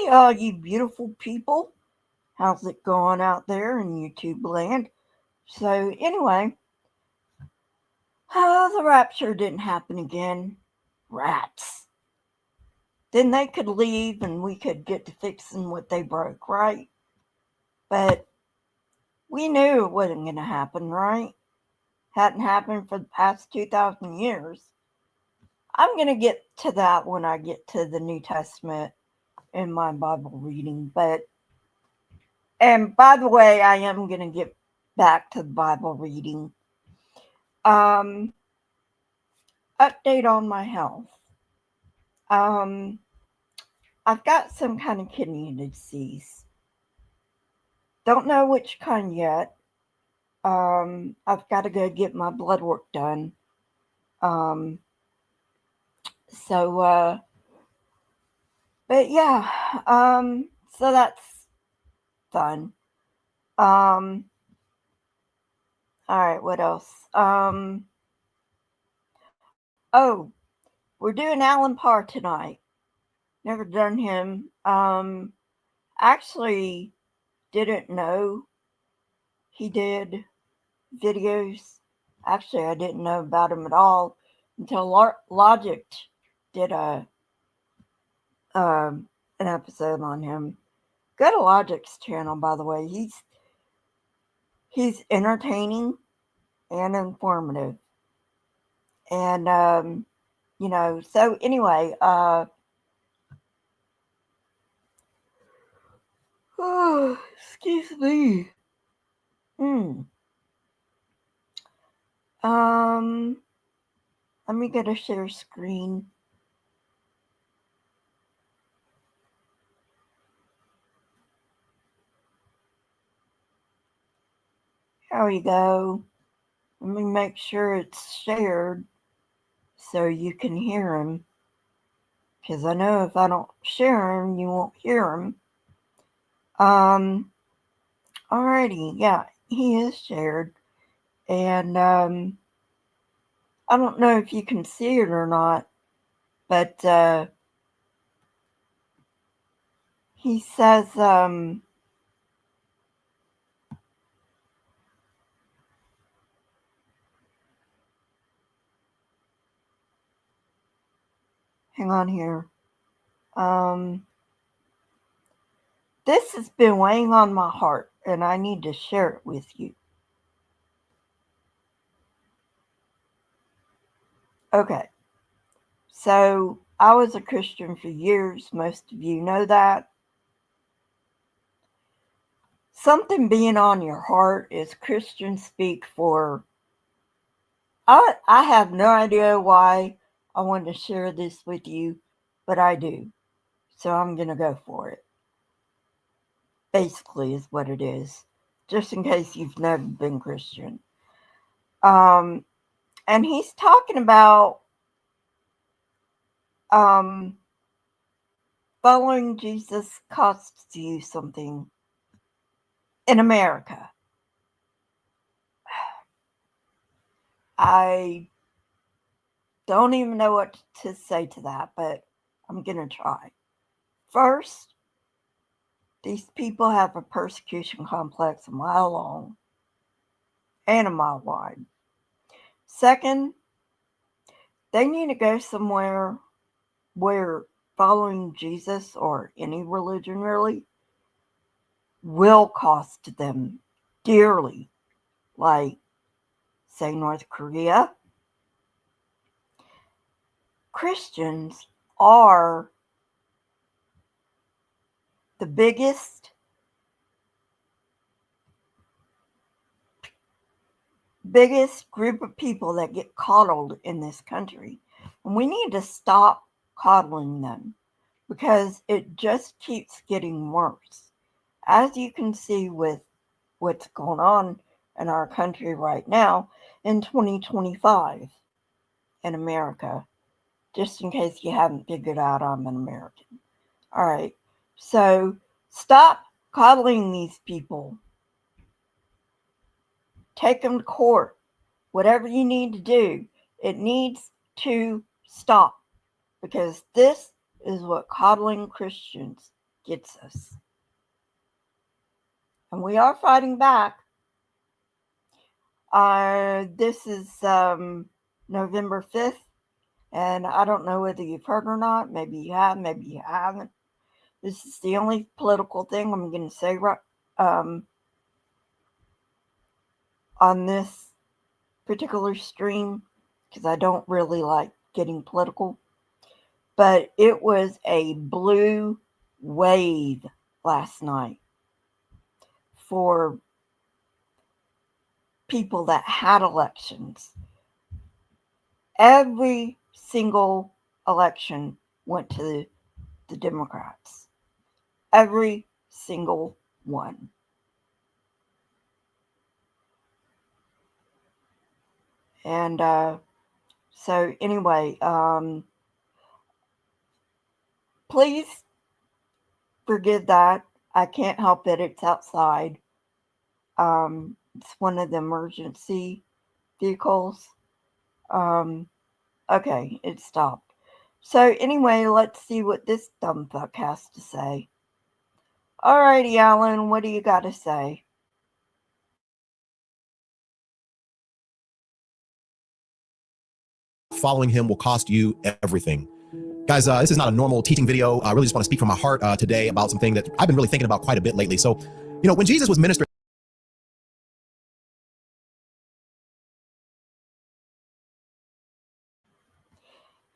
Hey, all you beautiful people. How's it going out there in YouTube land? So, anyway, the rapture didn't happen again. Rats. Then they could leave and we could get to fixing what they broke, right? But we knew it wasn't going to happen, right? Hadn't happened for the past 2,000 years. I'm going to get to that when I get to the New Testament in my Bible reading. And by the way, I am going to get back to the Bible reading. Um, Update on my health. Um, I've got some kind of kidney disease. Don't know which kind yet. I've got to go get my blood work done. Um, so, but yeah, so that's fun. Um, all right, what else? Oh, we're doing Alan Parr tonight. Never done him. Actually, didn't know he did videos. Actually, I didn't know about him at all until Logic did an episode on him. Go to Logic's channel, by the way. He's entertaining and informative, and So anyway, oh, excuse me. Hmm. Um. Let me get a share screen. There we go. Let me make sure it's shared so you can hear him. Because I know if I don't share him, you won't hear him. Alrighty, yeah, he is shared. And I don't know if you can see it or not, but he says, hang on here. This has been weighing on my heart, and I need to share it with you. Okay, so I was a Christian for years. Most of you know that. Something being on your heart is Christian speak for. I have no idea why I wanted to share this with you, but I do. So I'm going to go for it. Basically, is what it is. Just in case you've never been Christian. And he's talking about following Jesus costs you something in America. I don't even know what to say to that, but I'm going to try. First, these people have a persecution complex a mile long and a mile wide. Second, they need to go somewhere where following Jesus or any religion really will cost them dearly, like, say, North Korea. Christians are the biggest group of people that get coddled in this country. And we need to stop coddling them because it just keeps getting worse. As you can see with what's going on in our country right now in 2025 in America, just in case you haven't figured out I'm an American. All right, so stop coddling these people. Take them to court. Whatever you need to do, it needs to stop because this is what coddling Christians gets us. And we are fighting back. This is November 5th, and I don't know whether you've heard or not. Maybe you have, maybe you haven't. This is the only political thing I'm going to say on this particular stream, because I don't really like getting political. But it was a blue wave last night for people that had elections. Every single election went to the Democrats. Every single one. And so anyway, please forgive that. I can't help it. It's outside. It's one of the emergency vehicles. Okay, it stopped. So anyway, let's see what this dumb fuck has to say. Alrighty, Alan, what do you got to say? Following him will cost you everything. Guys, this is not a normal teaching video. I really just want to speak from my heart today about something that I've been really thinking about quite a bit lately. So, when Jesus was ministering,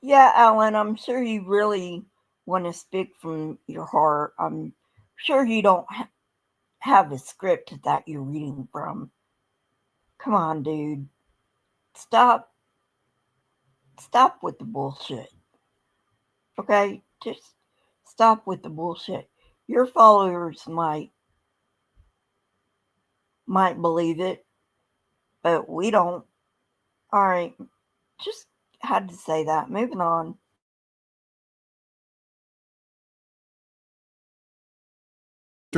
Yeah, Alan, I'm sure you really want to speak from your heart. I'm sure you don't have a script that you're reading from. Come on, dude. Stop with the bullshit. Okay? Just stop with the bullshit. Your followers might believe it, but we don't. All right. Just had to say that. Moving on.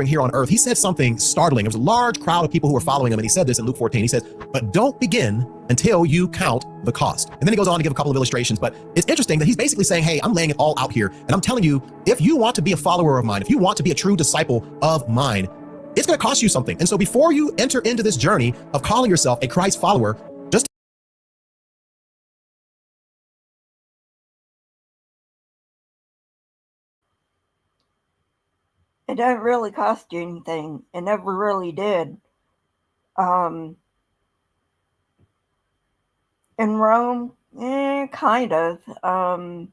here on earth, he said something startling. There was a large crowd of people who were following him, and he said this in Luke 14. He says, but don't begin until you count the cost. And then he goes on to give a couple of illustrations, but it's interesting that he's basically saying, hey, I'm laying it all out here, and I'm telling you, if you want to be a follower of mine, if you want to be a true disciple of mine, it's going to cost you something. And so before you enter into this journey of calling yourself a Christ follower, just It don't really cost you anything. It never really did. In Rome, kind of.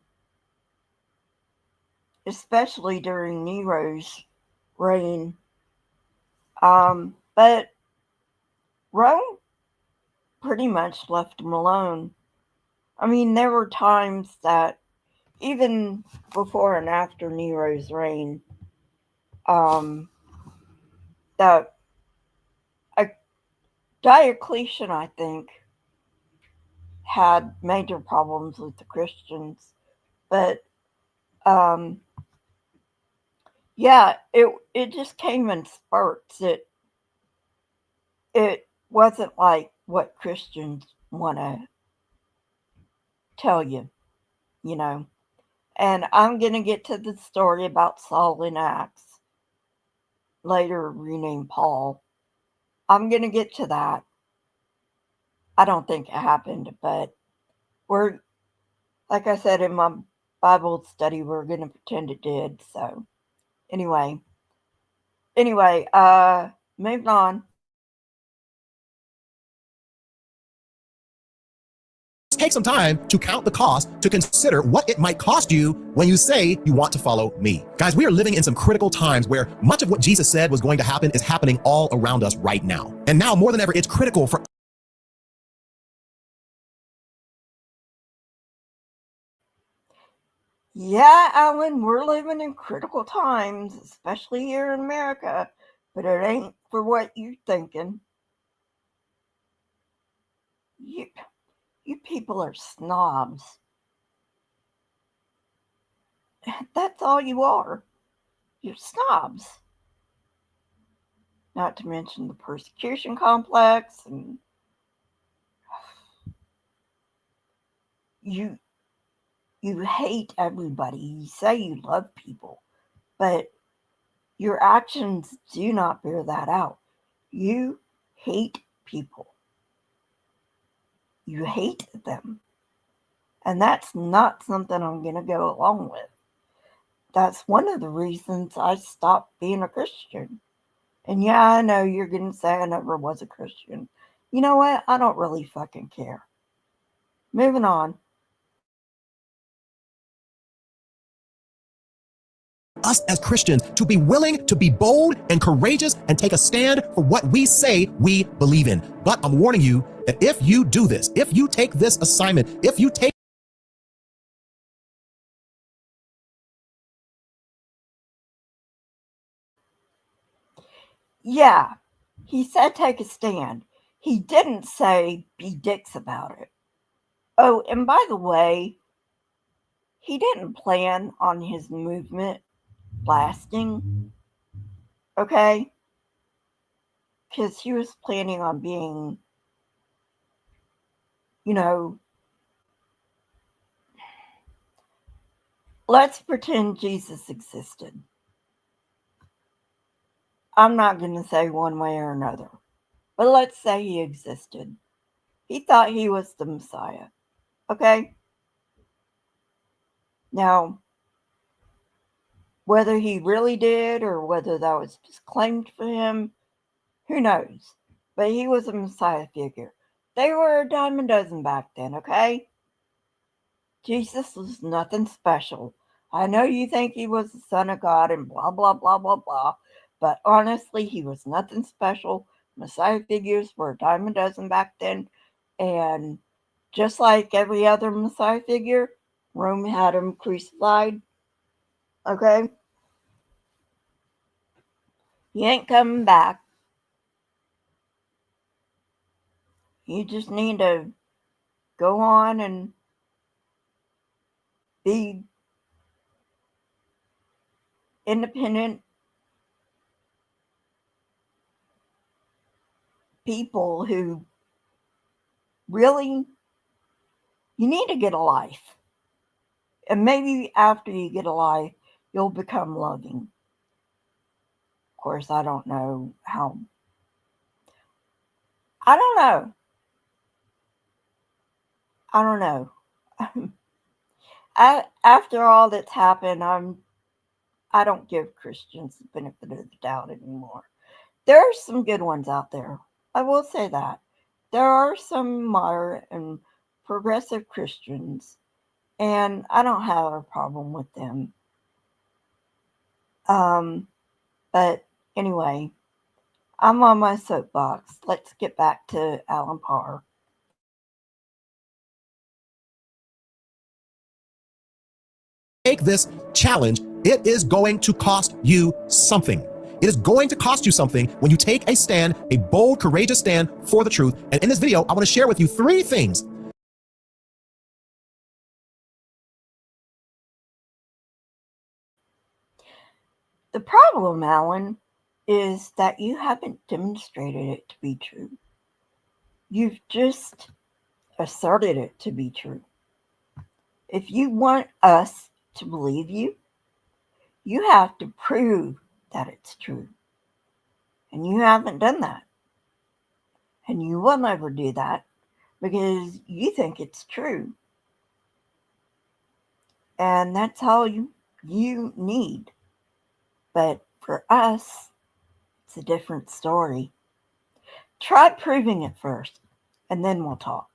Especially during Nero's reign. But Rome pretty much left him alone. I mean, there were times that, even before and after Nero's reign, that Diocletian, I think, had major problems with the Christians. But yeah, it just came in spurts. It wasn't like what Christians want to tell you, you know. And I'm going to get to the story about Saul in Acts, later renamed Paul. I'm going to get to that. I don't think it happened, but we're, like I said in my Bible study, we're going to pretend it did. So anyway, moving on. take some time to count the cost, to consider what it might cost you when you say you want to follow me. Guys, we are living in some critical times where much of what Jesus said was going to happen is happening all around us right now. And now more than ever, it's critical for Yeah, Alan, we're living in critical times, especially here in America, but it ain't for what you're thinking. You people are snobs. That's all you are. You're snobs. Not to mention the persecution complex, and you hate everybody. You say you love people, but Your actions do not bear that out. You hate people. You hate them. And that's not something I'm going to go along with. That's one of the reasons I stopped being a Christian. And yeah, I know you're going to say I never was a Christian. You know what? I don't really fucking care. Moving on. Us as Christians to be willing to be bold and courageous and take a stand for what we say we believe in. But I'm warning you that if you do this, if you take this assignment, if you take Yeah, he said take a stand. He didn't say be dicks about it. Oh, and by the way, he didn't plan on his movement lasting, okay? Because he was planning on being, you know, let's pretend Jesus existed. I'm not going to say one way or another, but let's say he existed. He thought he was the Messiah, okay? Now, whether he really did or whether that was just claimed for him, who knows? But he was a Messiah figure. They were a dime a dozen back then, okay? Jesus was nothing special. I know you think he was the Son of God and blah, blah, blah, blah, blah, but honestly, he was nothing special. Messiah figures were a dime a dozen back then, and just like every other Messiah figure, Rome had him crucified, okay? He ain't coming back. You just need to go on and be independent people who really, you need to get a life. And maybe after you get a life, you'll become loving. Of course, I don't know how. I don't know. I don't know. After all that's happened, I don't give Christians the benefit of the doubt anymore. There are some good ones out there. I will say that. There are some moderate and progressive Christians, and I don't have a problem with them. But anyway, I'm on my soapbox. Let's get back to Alan Parr. take this challenge, it is going to cost you something. It is going to cost you something when you take a stand, a bold, courageous stand for the truth. And in this video, I want to share with you 3 things. The problem, Alan, is that you haven't demonstrated it to be true. You've just asserted it to be true. If you want us to believe you, you have to prove that it's true. And you haven't done that. And you will never do that because you think it's true. And that's all you need. But for us, it's a different story. Try proving it first, and then we'll talk.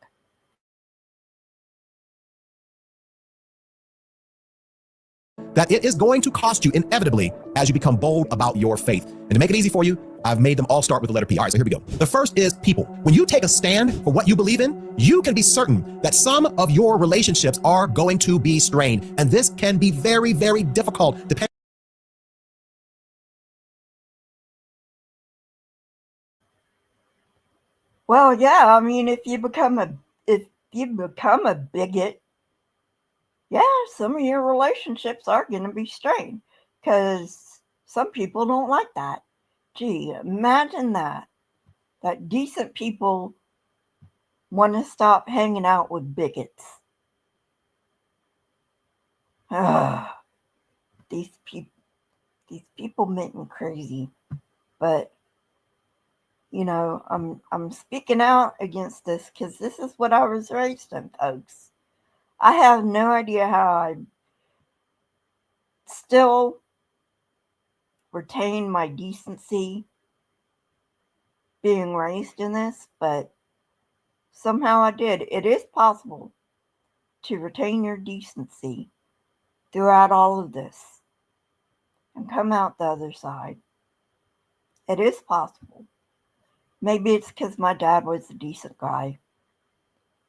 That it is going to cost you inevitably as you become bold about your faith. And to make it easy for you, I've made them all start with the letter P. All right, so here we go. The first is people. When you take a stand for what you believe in, you can be certain that some of your relationships are going to be strained. And this can be very, very difficult depending. Well, yeah, I mean, if you become a bigot, yeah, some of your relationships are going to be strained because some people don't like that. Gee, imagine that. That decent people want to stop hanging out with bigots. Ugh, these people, these people make me crazy. But I'm speaking out against this because this is what I was raised in, folks. I have no idea how I still retain my decency being raised in this, but somehow I did. It is possible to retain your decency throughout all of this and come out the other side. It is possible. Maybe it's because my dad was a decent guy.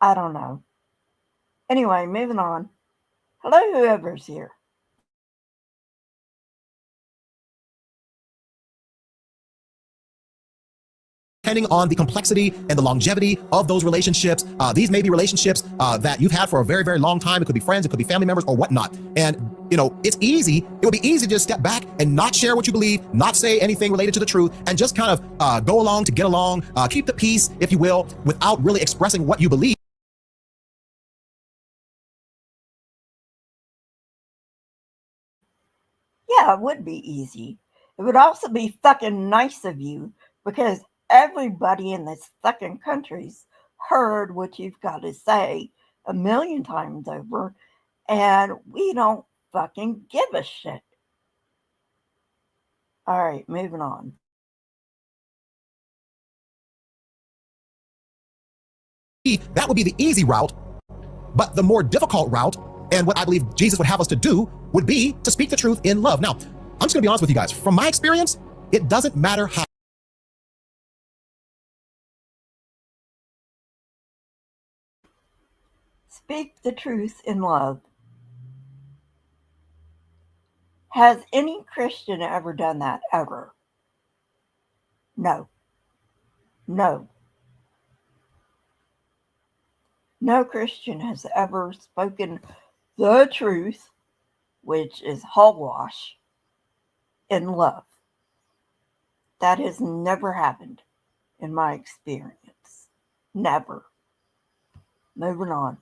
I don't know. Anyway, moving on. Hello, whoever's here. Depending on the complexity and the longevity of those relationships. These may be relationships that you've had for a very, very long time. It could be friends, it could be family members or whatnot. And, it's easy. It would be easy to just step back and not share what you believe, not say anything related to the truth, and just kind of go along to get along, keep the peace, if you will, without really expressing what you believe. Yeah, it would be easy. It would also be fucking nice of you because everybody in this fucking country's heard what you've got to say a million times over, and we don't fucking give a shit. All right, moving on. That would be the easy route, but the more difficult route, and what I believe Jesus would have us to do, would be to speak the truth in love. Now, I'm just gonna be honest with you guys. From my experience, it doesn't matter how. Speak the truth in love. Has any Christian ever done that ever? No. No. No Christian has ever spoken the truth, which is hogwash, in love. That has never happened in my experience. Never. Moving on.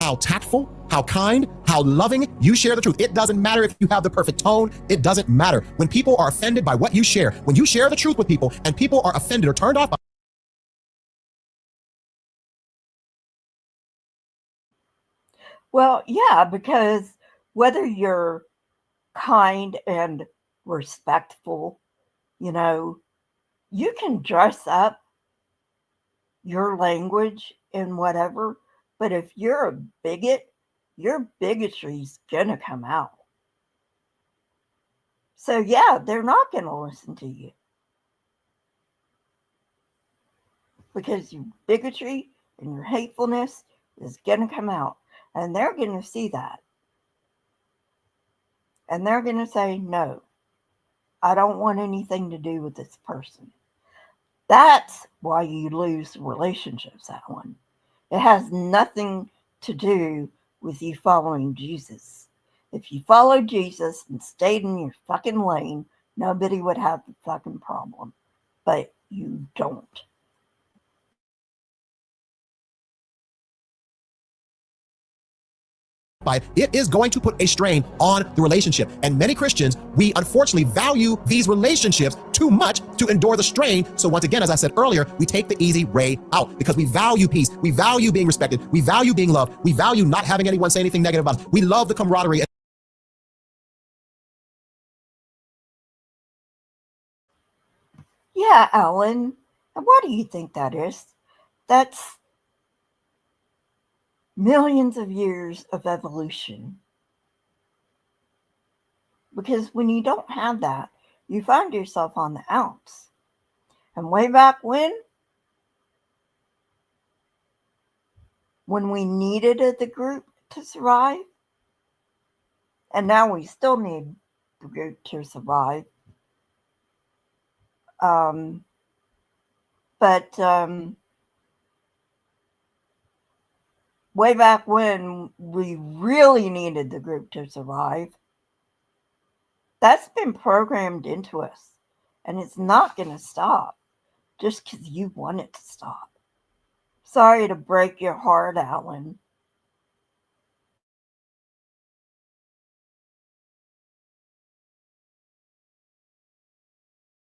How tactful, how kind, how loving you share the truth. It doesn't matter if you have the perfect tone. It doesn't matter. When people are offended by what you share, when you share the truth with people and people are offended or turned off by. Well, yeah, because whether you're kind and respectful, you can dress up your language and whatever, but if you're a bigot, your bigotry's gonna come out. So, yeah, they're not gonna listen to you because your bigotry and your hatefulness is gonna come out, and they're gonna see that. And they're gonna say, no, I don't want anything to do with this person. That's why you lose relationships, Alan. It has nothing to do with you following Jesus. If you followed Jesus and stayed in your fucking lane, nobody would have the fucking problem. But you don't. It is going to put a strain on the relationship. And many Christians, we unfortunately value these relationships too much to endure the strain. So once again, as I said earlier, we take the easy way out because we value peace. We value being respected. We value being loved. We value not having anyone say anything negative about us. We love the camaraderie. Yeah, Alan. And why do you think that is? That's millions of years of evolution. Because when you don't have that, you find yourself on the outs. And way back when we needed the group to survive, and now we still need the group to survive. But way back when we really needed the group to survive, that's been programmed into us. And it's not going to stop just because you want it to stop. Sorry to break your heart, Alan.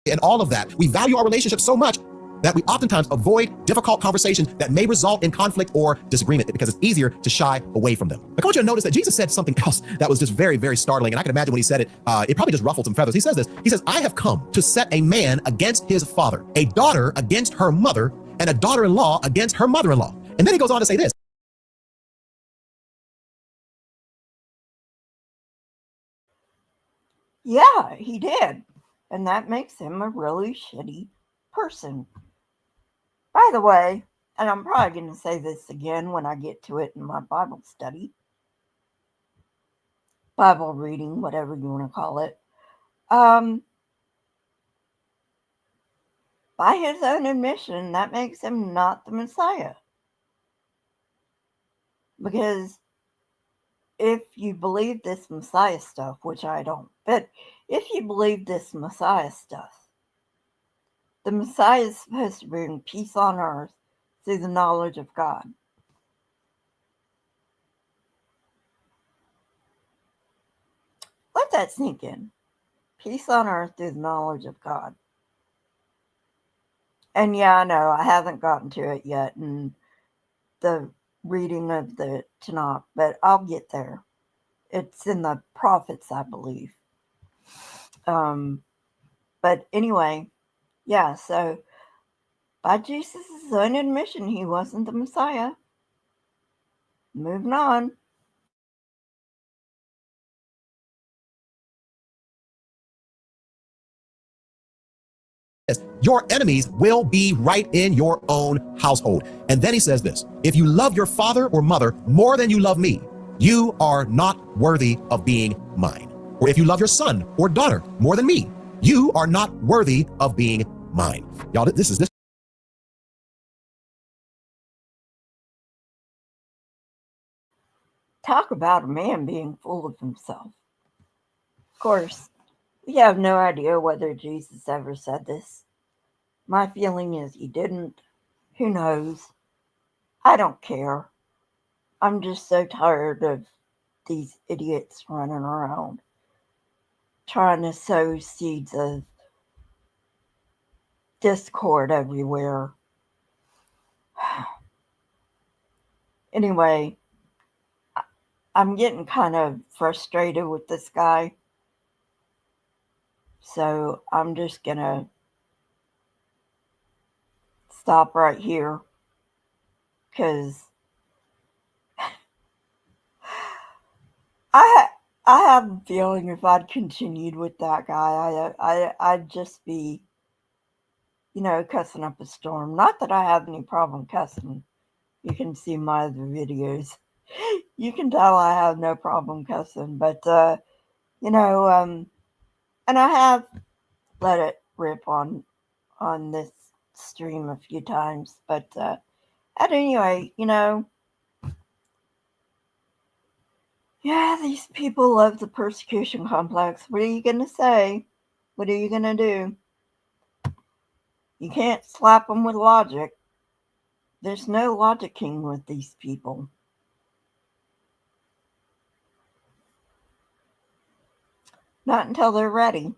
and all of that. We value our relationships so much that we oftentimes avoid difficult conversations that may result in conflict or disagreement because it's easier to shy away from them. I want you to notice that Jesus said something else that was just very, very startling. And I can imagine when he said it, it probably just ruffled some feathers. He says this. He says, I have come to set a man against his father, a daughter against her mother, and a daughter-in-law against her mother-in-law. And then he goes on to say this. Yeah, he did. And that makes him a really shitty person. By the way, and I'm probably going to say this again when I get to it in my Bible study, Bible reading, whatever you want to call it. By his own admission, that makes him not the Messiah. Because if you believe this Messiah stuff, which I don't, but if you believe this Messiah stuff, the Messiah is supposed to bring peace on earth through the knowledge of God. Let that sink in. Peace on earth through the knowledge of God. And yeah, I know I haven't gotten to it yet in the reading of the Tanakh, but I'll get there. It's in the prophets, I believe. But anyway, yeah, so by Jesus' own admission, he wasn't the Messiah. Moving on. Your enemies will be right in your own household. And then he says this, if you love your father or mother more than you love me, you are not worthy of being mine. Or if you love your son or daughter more than me, you are not worthy of being mine. Y'all, this is this. Talk about a man being full of himself. Of course, we have no idea whether Jesus ever said this. My feeling is he didn't. Who knows? I don't care. I'm just so tired of these idiots running around trying to sow seeds of discord everywhere. Anyway, I'm getting kind of frustrated with this guy. So I'm just going to stop right here because I have a feeling if I'd continued with that guy, I'd just be, cussing up a storm. Not that I have any problem cussing. You can see my other videos. You can tell I have no problem cussing, but and I have let it rip on this stream a few times, but at any rate, yeah, these people love the persecution complex. What are you going to say? What are you going to do? You can't slap them with logic. There's no logicking with these people. Not until they're ready.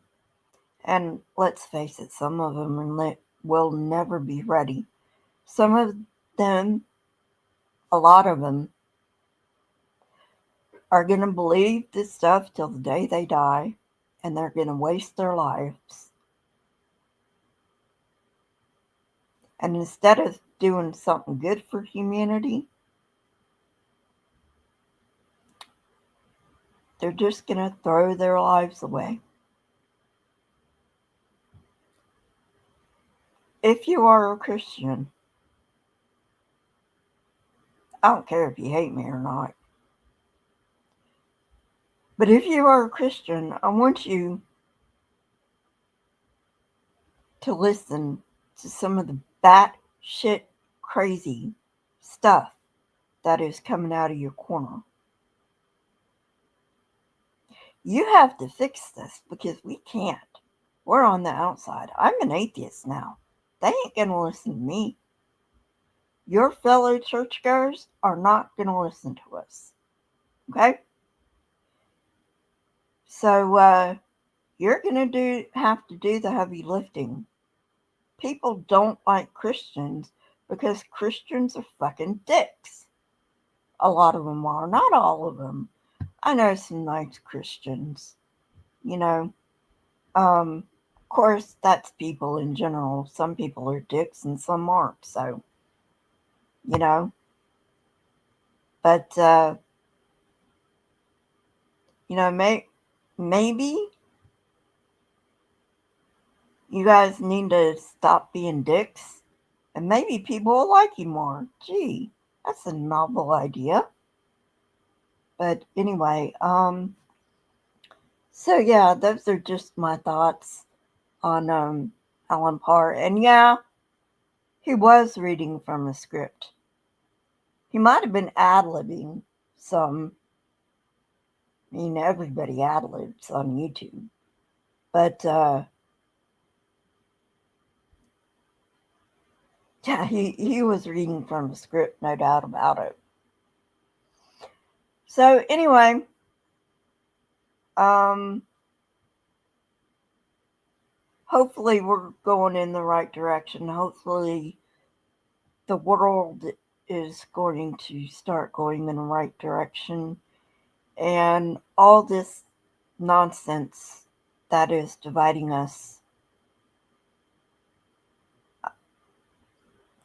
And let's face it, some of them will never be ready. Some of them, a lot of them, are going to believe this stuff till the day they die, and they're going to waste their lives. And instead of doing something good for humanity, they're just going to throw their lives away. If you are a Christian, I don't care if you hate me or not, but if you are a Christian, I want you to listen to some of the batshit crazy stuff that is coming out of your corner. You have to fix this because we can't. We're on the outside. I'm an atheist now. They ain't going to listen to me. Your fellow churchgoers are not going to listen to us. Okay? So, you're going to have to do the heavy lifting. People don't like Christians because Christians are fucking dicks. A lot of them are, not all of them. I know some nice Christians, you know. Of course, that's people in general. Some people are dicks and some aren't, so, you know. But, you know, maybe you guys need to stop being dicks and maybe people will like you more. Gee, that's a novel idea. But anyway, so yeah, those are just my thoughts on Alan Parr. And yeah, he was reading from a script. He might have been ad-libbing some. I mean, everybody ad-libs on YouTube. But yeah, he was reading from a script, no doubt about it. So anyway, hopefully we're going in the right direction. Hopefully the world is going to start going in the right direction. And all this nonsense that is dividing us.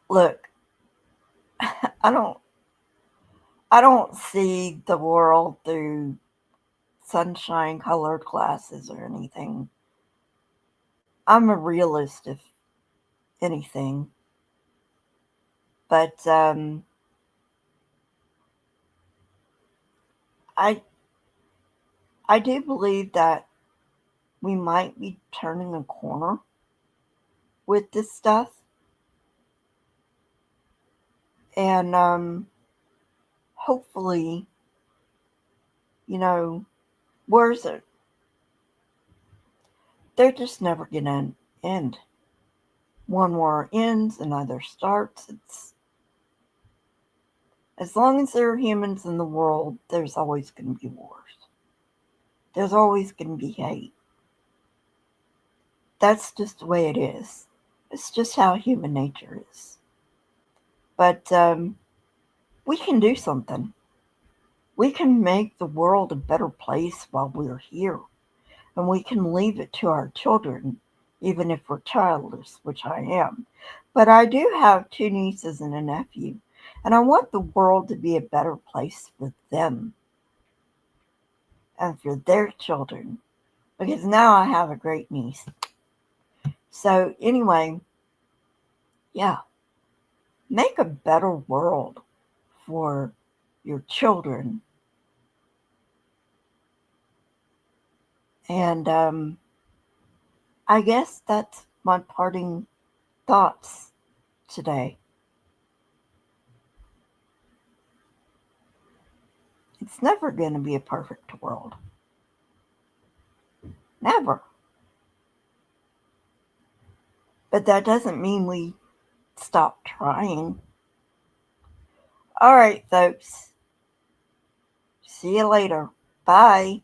Look, I don't see the world through sunshine colored glasses or anything. I'm a realist, if anything. But I do believe that we might be turning a corner with this stuff. And hopefully, you know, wars are, they're just never gonna end. One war ends, another starts. It's as long as there are humans in the world, there's always going to be wars. There's always going to be hate. That's just the way it is. It's just how human nature is. But we can do something. We can make the world a better place while we're here. And we can leave it to our children, even if we're childless, which I am. But I do have 2 nieces and a nephew. And I want the world to be a better place for them and for their children. Because now I have a great niece. So, anyway, yeah, make a better world for your children. And I guess that's my parting thoughts today. It's never going to be a perfect world. Never. But that doesn't mean we stop trying. All right, folks. See you later. Bye.